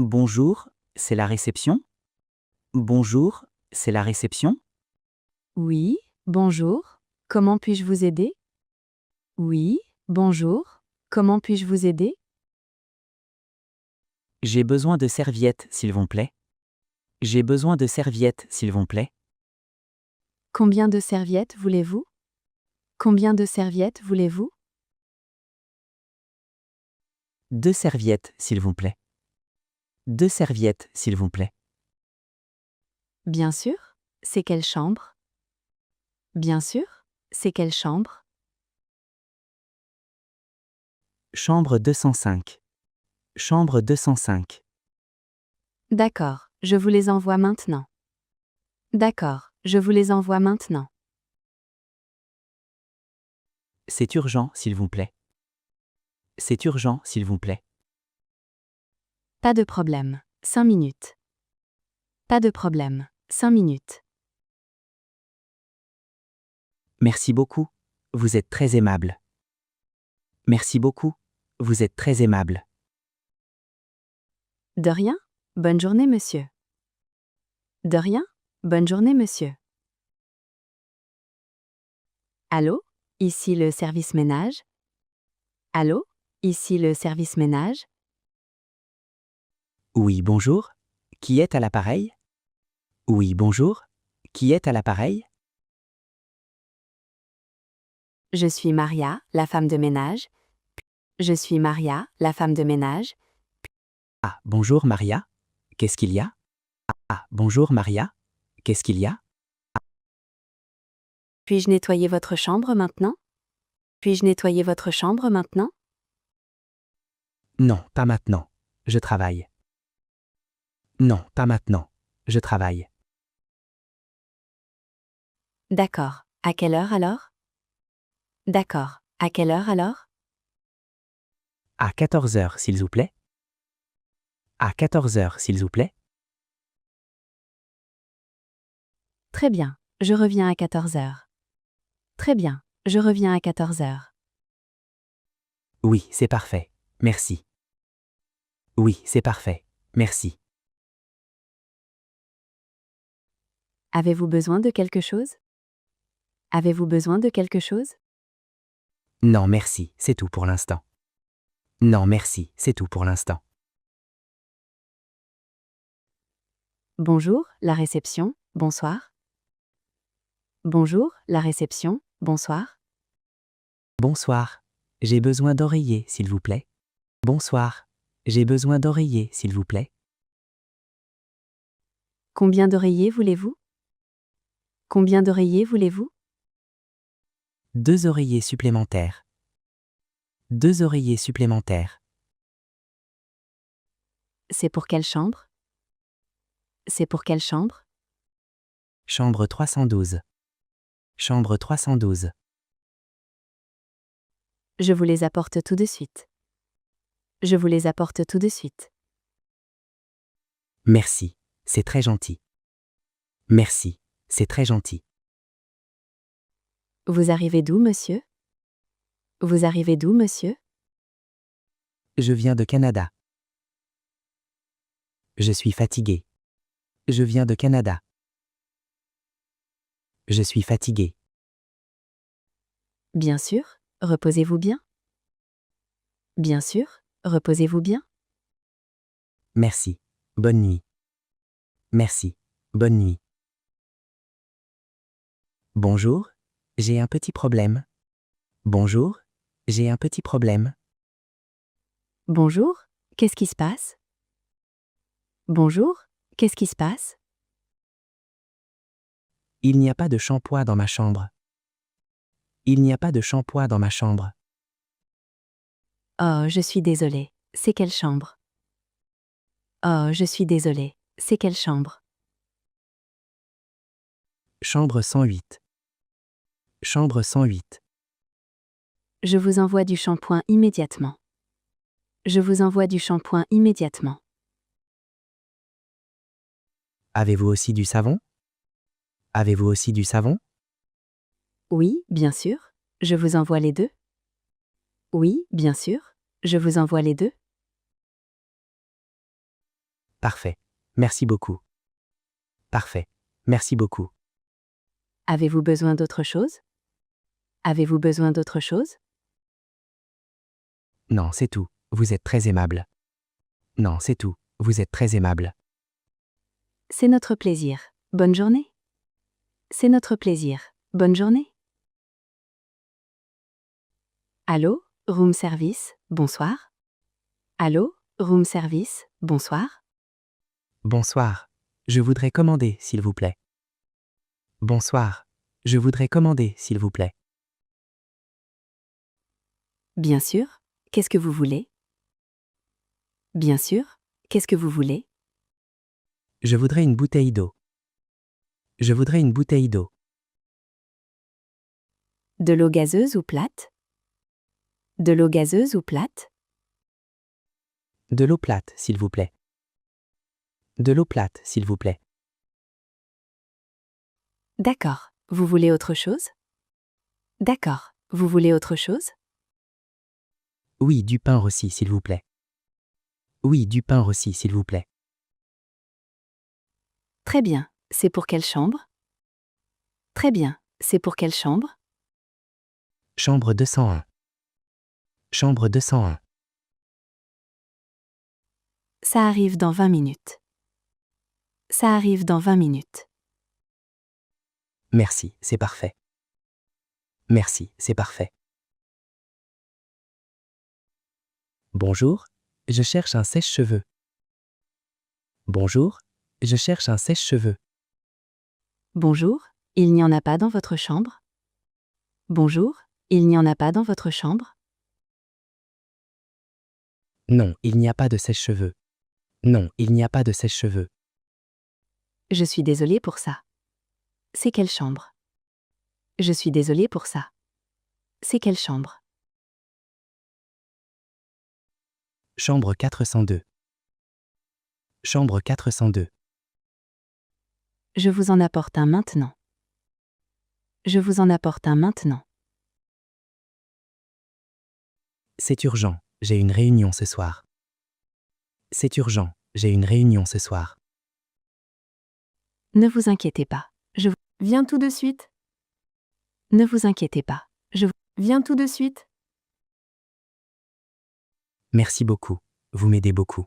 Bonjour, c'est la réception? Bonjour, c'est la réception? Oui, bonjour. Comment puis-je vous aider? Oui, bonjour. Comment puis-je vous aider? J'ai besoin de serviettes, s'il vous plaît. J'ai besoin de serviettes, s'il vous plaît. Combien de serviettes voulez-vous? Combien de serviettes voulez-vous? 2 serviettes, s'il vous plaît. 2 serviettes, s'il vous plaît. Bien sûr. C'est quelle chambre? Bien sûr. C'est quelle chambre? Chambre 205. Chambre 205. D'accord, je vous les envoie maintenant. D'accord, je vous les envoie maintenant. C'est urgent, s'il vous plaît. C'est urgent, s'il vous plaît. Pas de problème. 5 minutes. Pas de problème. 5 minutes. Merci beaucoup. Vous êtes très aimable. Merci beaucoup. Vous êtes très aimable. De rien. Bonne journée, monsieur. De rien. Bonne journée, monsieur. Allô? Ici le service ménage? Allô? Ici le service ménage? Oui, bonjour. Qui est à l'appareil? Oui, bonjour. Qui est à l'appareil? Je suis Maria, la femme de ménage. Je suis Maria, la femme de ménage. Ah, bonjour Maria. Qu'est-ce qu'il y a? Ah, bonjour Maria. Qu'est-ce qu'il y a? Puis-je nettoyer votre chambre maintenant? Puis-je nettoyer votre chambre maintenant? Non, pas maintenant. Je travaille. Non, pas maintenant. Je travaille. D'accord. À quelle heure alors? D'accord. À quelle heure alors? À 14 heures, s'il vous plaît. À 14 heures, s'il vous plaît. Très bien. Je reviens à 14 heures. Très bien. Je reviens à 14 heures. Oui, c'est parfait. Merci. Oui, c'est parfait. Merci. Avez-vous besoin de quelque chose? Avez-vous besoin de quelque chose? Non, merci, c'est tout pour l'instant. Non, merci, c'est tout pour l'instant. Bonjour, la réception. Bonsoir. Bonjour, la réception. Bonsoir. Bonsoir. J'ai besoin d'oreiller, s'il vous plaît. Bonsoir. J'ai besoin d'oreiller, s'il vous plaît. Combien d'oreillers voulez-vous? Combien d'oreillers voulez-vous? 2 oreillers supplémentaires. 2 oreillers supplémentaires. C'est pour quelle chambre? C'est pour quelle chambre? Chambre 312. Chambre 312. Je vous les apporte tout de suite. Je vous les apporte tout de suite. Merci, c'est très gentil. Merci, c'est très gentil. Vous arrivez d'où, monsieur? Vous arrivez d'où, monsieur? Je viens de Canada. Je suis fatigué. Je viens de Canada. Je suis fatigué. Bien sûr, reposez-vous bien. Bien sûr, reposez-vous bien. Merci. Bonne nuit. Merci. Bonne nuit. Bonjour, j'ai un petit problème. Bonjour, j'ai un petit problème. Bonjour, qu'est-ce qui se passe? Bonjour, qu'est-ce qui se passe? Il n'y a pas de shampoing dans ma chambre. Il n'y a pas de shampoing dans ma chambre. Oh, je suis désolée. C'est quelle chambre? Oh, je suis désolée. C'est quelle chambre? Chambre 108. Chambre 108. Je vous envoie du shampoing immédiatement. Je vous envoie du shampoing immédiatement. Avez-vous aussi du savon? Avez-vous aussi du savon? Oui, bien sûr. Je vous envoie les deux. Oui, bien sûr. Je vous envoie les deux. Parfait. Merci beaucoup. Parfait. Merci beaucoup. Avez-vous besoin d'autre chose? Avez-vous besoin d'autre chose? Non, c'est tout. Vous êtes très aimable. Non, c'est tout. Vous êtes très aimable. C'est notre plaisir. Bonne journée. C'est notre plaisir. Bonne journée. Allô, room service, bonsoir. Allô, room service, bonsoir. Bonsoir. Je voudrais commander, s'il vous plaît. Bonsoir. Je voudrais commander, s'il vous plaît. Bien sûr. Qu'est-ce que vous voulez? Bien sûr. Qu'est-ce que vous voulez? Je voudrais une bouteille d'eau. Je voudrais une bouteille d'eau. De l'eau gazeuse ou plate? De l'eau gazeuse ou plate? De l'eau plate, s'il vous plaît. De l'eau plate, s'il vous plaît. D'accord. Vous voulez autre chose? D'accord. Vous voulez autre chose? Oui, du pain rôti, s'il vous plaît. Oui, du pain rôti, s'il vous plaît. Très bien. C'est pour quelle chambre? Très bien. C'est pour quelle chambre? Chambre 201. Chambre 201. Ça arrive dans 20 minutes. Ça arrive dans 20 minutes. Merci, c'est parfait. Merci, c'est parfait. Bonjour, je cherche un sèche-cheveux. Bonjour, je cherche un sèche-cheveux. Bonjour, il n'y en a pas dans votre chambre? Bonjour, il n'y en a pas dans votre chambre? Non, il n'y a pas de sèche-cheveux. Non, il n'y a pas de sèche-cheveux. Je suis désolée pour ça. C'est quelle chambre? Je suis désolée pour ça. C'est quelle chambre? Chambre 402. Chambre 402. Je vous en apporte un maintenant. Je vous en apporte un maintenant. C'est urgent, j'ai une réunion ce soir. C'est urgent, j'ai une réunion ce soir. Ne vous inquiétez pas. Je viens tout de suite. Ne vous inquiétez pas. Je viens tout de suite. Merci beaucoup, vous m'aidez beaucoup.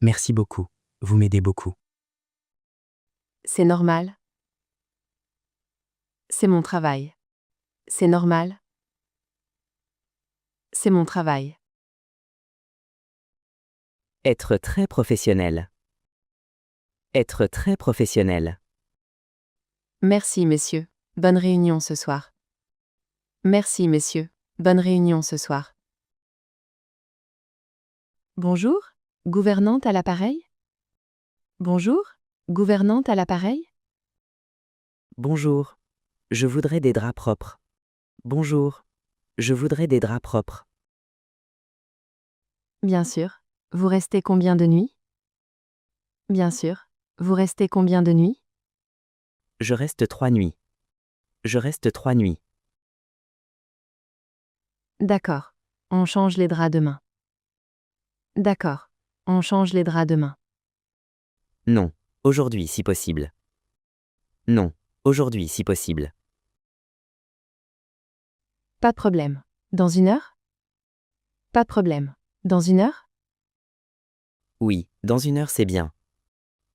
Merci beaucoup, vous m'aidez beaucoup. C'est normal. C'est mon travail. C'est normal. C'est mon travail. Être très professionnel. Être très professionnel. Merci, messieurs. Bonne réunion ce soir. Merci, messieurs. Bonne réunion ce soir. Bonjour, gouvernante à l'appareil? Bonjour, gouvernante à l'appareil? Bonjour, je voudrais des draps propres. Bonjour, je voudrais des draps propres. Bien sûr. Vous restez combien de nuits? Bien sûr. Vous restez combien de nuits? Je reste 3 nuits. Je reste 3 nuits. D'accord. On change les draps demain. D'accord. On change les draps demain. Non, aujourd'hui si possible. Non, aujourd'hui si possible. Pas de problème. Dans 1 heure? Pas de problème. Dans 1 heure? Oui, dans 1 heure c'est bien.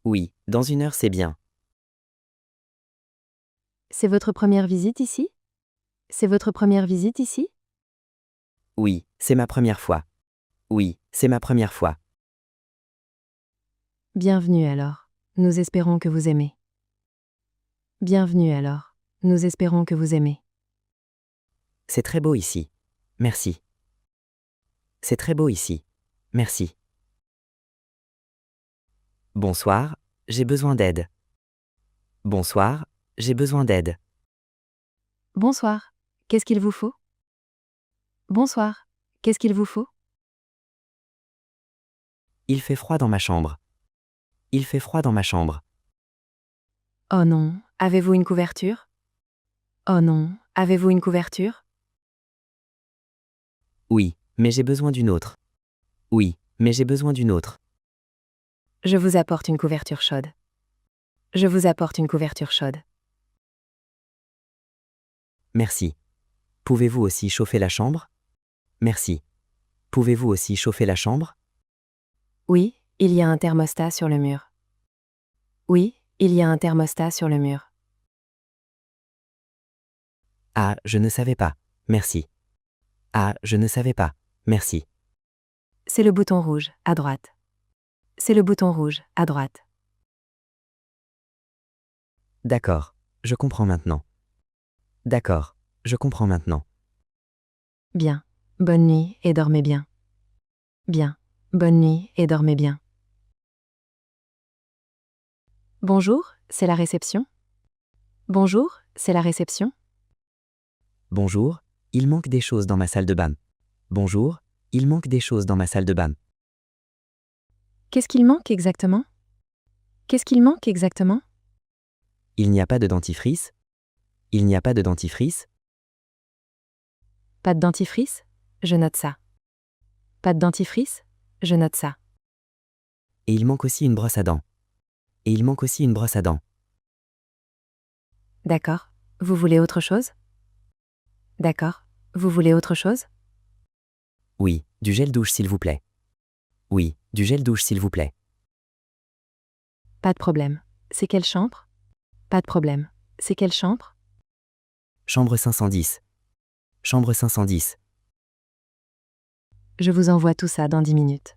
Oui, dans 1 heure c'est bien. C'est votre première visite ici? C'est votre première visite ici? Oui, c'est ma première fois. Oui, c'est ma première fois. Bienvenue alors. Nous espérons que vous aimez. Bienvenue alors. Nous espérons que vous aimez. C'est très beau ici. Merci. C'est très beau ici. Merci. Bonsoir, j'ai besoin d'aide. Bonsoir, j'ai besoin d'aide. Bonsoir. Qu'est-ce qu'il vous faut? Bonsoir. Qu'est-ce qu'il vous faut? Il fait froid dans ma chambre. Il fait froid dans ma chambre. Oh non, avez-vous une couverture? Oh non, avez-vous une couverture? Oui, mais j'ai besoin d'une autre. Oui, mais j'ai besoin d'une autre. Je vous apporte une couverture chaude. Je vous apporte une couverture chaude. Merci. Pouvez-vous aussi chauffer la chambre? Merci. Pouvez-vous aussi chauffer la chambre? Oui, il y a un thermostat sur le mur. Oui, il y a un thermostat sur le mur. Ah, je ne savais pas. Merci. Ah, je ne savais pas. Merci. C'est le bouton rouge, à droite. C'est le bouton rouge, à droite. D'accord. Je comprends maintenant. D'accord. Je comprends maintenant. Bien. Bonne nuit et dormez bien. Bien. Bonne nuit et dormez bien. Bonjour, c'est la réception? Bonjour, c'est la réception? Bonjour, il manque des choses dans ma salle de bain. Bonjour, il manque des choses dans ma salle de bain. Qu'est-ce qu'il manque exactement? Qu'est-ce qu'il manque exactement? Il n'y a pas de dentifrice? Il n'y a pas de dentifrice? Pas de dentifrice? Je note ça. Pas de dentifrice? Je note ça. Et il manque aussi une brosse à dents. Et il manque aussi une brosse à dents. D'accord. Vous voulez autre chose? D'accord. Vous voulez autre chose? Oui, du gel douche s'il vous plaît. Oui, du gel douche s'il vous plaît. Pas de problème. C'est quelle chambre? Pas de problème. C'est quelle chambre? Chambre 510. Chambre 510. Je vous envoie tout ça dans 10 minutes.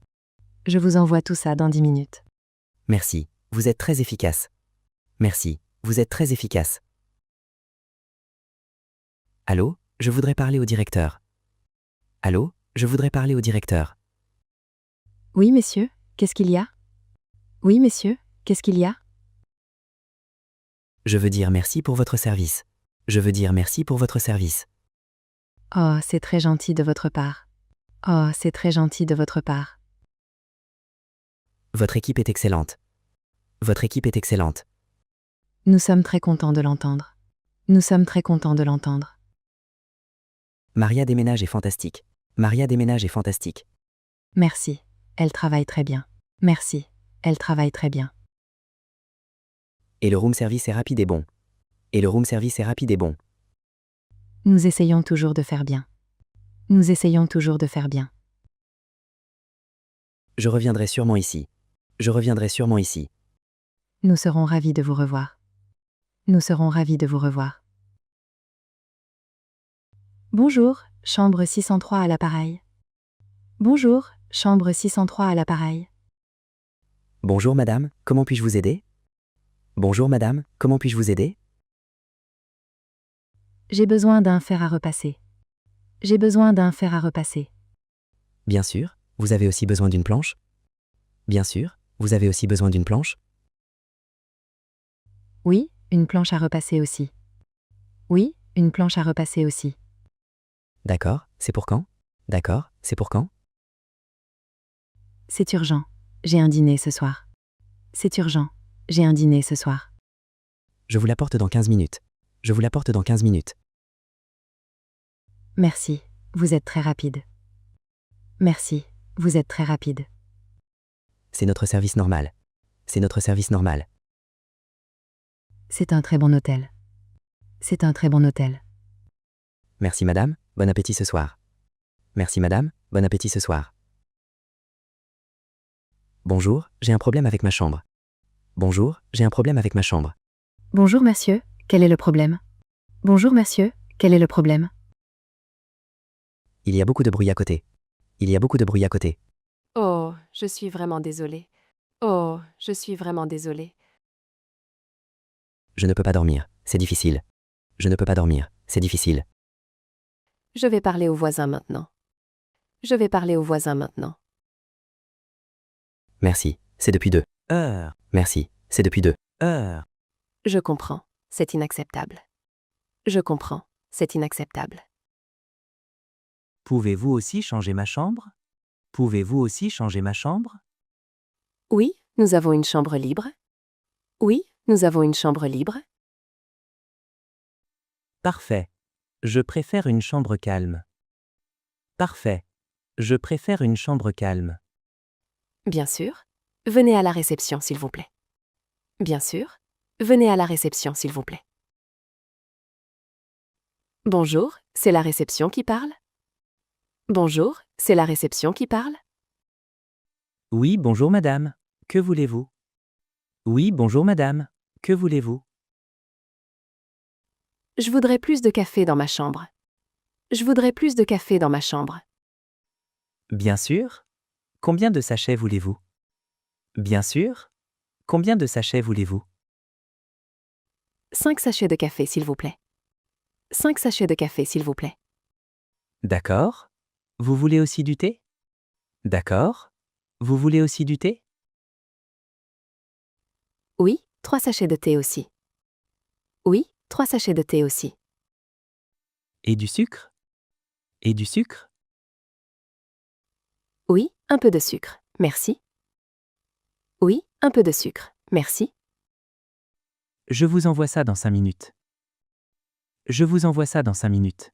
Je vous envoie tout ça dans 10 minutes. Merci, vous êtes très efficace. Merci, vous êtes très efficace. Allô, je voudrais parler au directeur. Allô, je voudrais parler au directeur. Oui, messieurs, qu'est-ce qu'il y a? Oui, messieurs, qu'est-ce qu'il y a? Je veux dire merci pour votre service. Je veux dire merci pour votre service. Oh, c'est très gentil de votre part. Oh, c'est très gentil de votre part. Votre équipe est excellente. Votre équipe est excellente. Nous sommes très contents de l'entendre. Nous sommes très contents de l'entendre. Maria Déménage est fantastique. Maria Déménage est fantastique. Merci. Elle travaille très bien. Merci. Elle travaille très bien. Et le room service est rapide et bon. Et le room service est rapide et bon. Nous essayons toujours de faire bien. Nous essayons toujours de faire bien. Je reviendrai sûrement ici. Je reviendrai sûrement ici. Nous serons ravis de vous revoir. Nous serons ravis de vous revoir. Bonjour, chambre 603 à l'appareil. Bonjour, chambre 603 à l'appareil. Bonjour madame, comment puis-je vous aider? Bonjour madame, comment puis-je vous aider? J'ai besoin d'un fer à repasser. J'ai besoin d'un fer à repasser. Bien sûr, vous avez aussi besoin d'une planche? Bien sûr, vous avez aussi besoin d'une planche? Oui, une planche à repasser aussi. Oui, une planche à repasser aussi. D'accord, c'est pour quand? D'accord, c'est pour quand? C'est urgent. J'ai un dîner ce soir. C'est urgent. J'ai un dîner ce soir. Je vous l'apporte dans 15 minutes. Je vous l'apporte dans 15 minutes. Merci, vous êtes très rapide. Merci, vous êtes très rapide. C'est notre service normal. C'est notre service normal. C'est un très bon hôtel. C'est un très bon hôtel. Merci madame, bon appétit ce soir. Merci madame, bon appétit ce soir. Bonjour, j'ai un problème avec ma chambre. Bonjour, j'ai un problème avec ma chambre. Bonjour monsieur, quel est le problème? Bonjour monsieur, quel est le problème? Il y a beaucoup de bruit à côté. Il y a beaucoup de bruit à côté. Oh, je suis vraiment désolée. Oh, je suis vraiment désolée. Je ne peux pas dormir, c'est difficile. Je ne peux pas dormir, c'est difficile. Je vais parler au voisin maintenant. Je vais parler au voisin maintenant. Merci, c'est depuis 2 heures. Merci, c'est depuis 2 heures. Je comprends, c'est inacceptable. Je comprends, c'est inacceptable. Pouvez-vous aussi changer ma chambre? Pouvez-vous aussi changer ma chambre? Oui, nous avons une chambre libre. Oui, nous avons une chambre libre. Parfait. Je préfère une chambre calme. Parfait. Je préfère une chambre calme. Bien sûr. Venez à la réception, s'il vous plaît. Bien sûr. Venez à la réception, s'il vous plaît. Bonjour, c'est la réception qui parle? Bonjour, c'est la réception qui parle? Oui, bonjour madame. Que voulez-vous? Oui, bonjour madame. Que voulez-vous? Je voudrais plus de café dans ma chambre. Je voudrais plus de café dans ma chambre. Bien sûr. Combien de sachets voulez-vous? Bien sûr. Combien de sachets voulez-vous? 5 sachets de café, s'il vous plaît. 5 sachets de café, s'il vous plaît. D'accord. Vous voulez aussi du thé? D'accord. Vous voulez aussi du thé? Oui, 3 sachets de thé aussi. Oui, 3 sachets de thé aussi. Et du sucre? Et du sucre? Oui, un peu de sucre, merci. Oui, un peu de sucre, merci. Je vous envoie ça dans 5 minutes. Je vous envoie ça dans 5 minutes.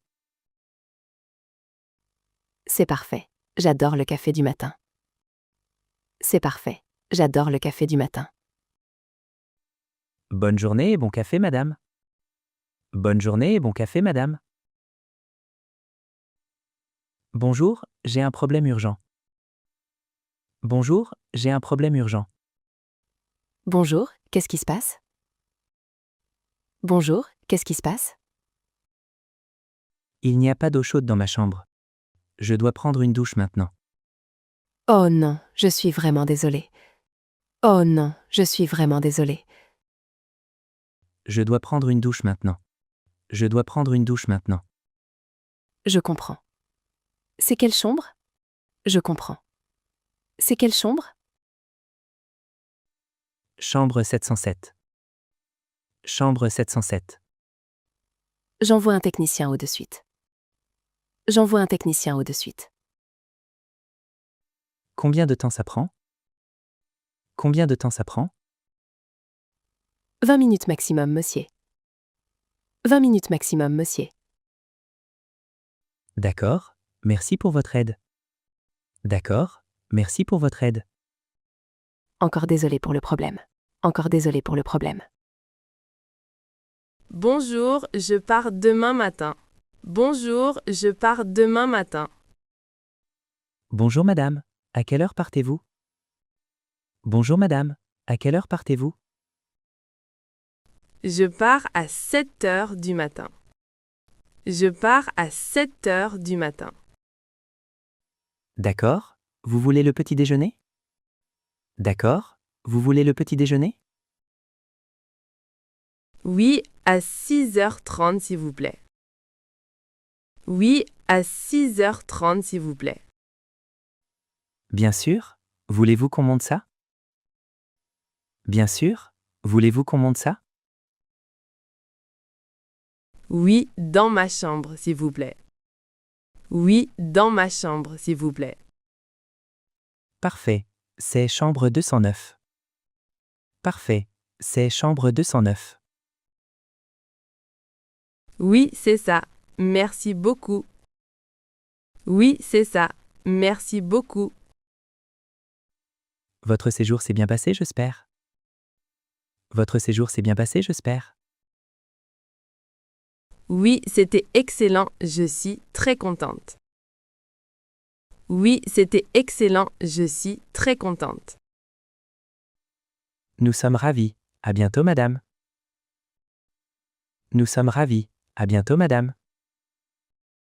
C'est parfait. J'adore le café du matin. C'est parfait. J'adore le café du matin. Bonne journée et bon café, madame. Bonne journée et bon café, madame. Bonjour, j'ai un problème urgent. Bonjour, j'ai un problème urgent. Bonjour, qu'est-ce qui se passe? Bonjour, qu'est-ce qui se passe? Il n'y a pas d'eau chaude dans ma chambre. Je dois prendre une douche maintenant. Oh non, je suis vraiment désolée. Oh non, je suis vraiment désolée. Je dois prendre une douche maintenant. Je dois prendre une douche maintenant. Je comprends. C'est quelle chambre? Je comprends. C'est quelle chambre? Chambre 707. Chambre 707. J'envoie un technicien au de suite. J'envoie un technicien au de suite. Combien de temps ça prend? Combien de temps ça prend? 20 minutes maximum, monsieur. 20 minutes maximum, monsieur. D'accord, merci pour votre aide. D'accord, merci pour votre aide. Encore désolé pour le problème. Encore désolé pour le problème. Bonjour, je pars demain matin. Bonjour, je pars demain matin. Bonjour madame, à quelle heure partez-vous? Bonjour madame, à quelle heure partez-vous? Je pars à 7 heures du matin. Je pars à 7 heures du matin. D'accord, vous voulez le petit déjeuner? D'accord, vous voulez le petit déjeuner? Oui, à 6h30 s'il vous plaît. Oui, à 6h30 s'il vous plaît. Bien sûr, voulez-vous qu'on monte ça? Bien sûr, voulez-vous qu'on monte ça? Oui, dans ma chambre s'il vous plaît. Oui, dans ma chambre s'il vous plaît. Parfait, c'est chambre 209. Parfait, c'est chambre 209. Oui, c'est ça. Merci beaucoup. Oui, c'est ça. Merci beaucoup. Votre séjour s'est bien passé, j'espère? Votre séjour s'est bien passé, j'espère? Oui, c'était excellent. Je suis très contente. Oui, c'était excellent. Je suis très contente. Nous sommes ravis. À bientôt, madame. Nous sommes ravis. À bientôt, madame.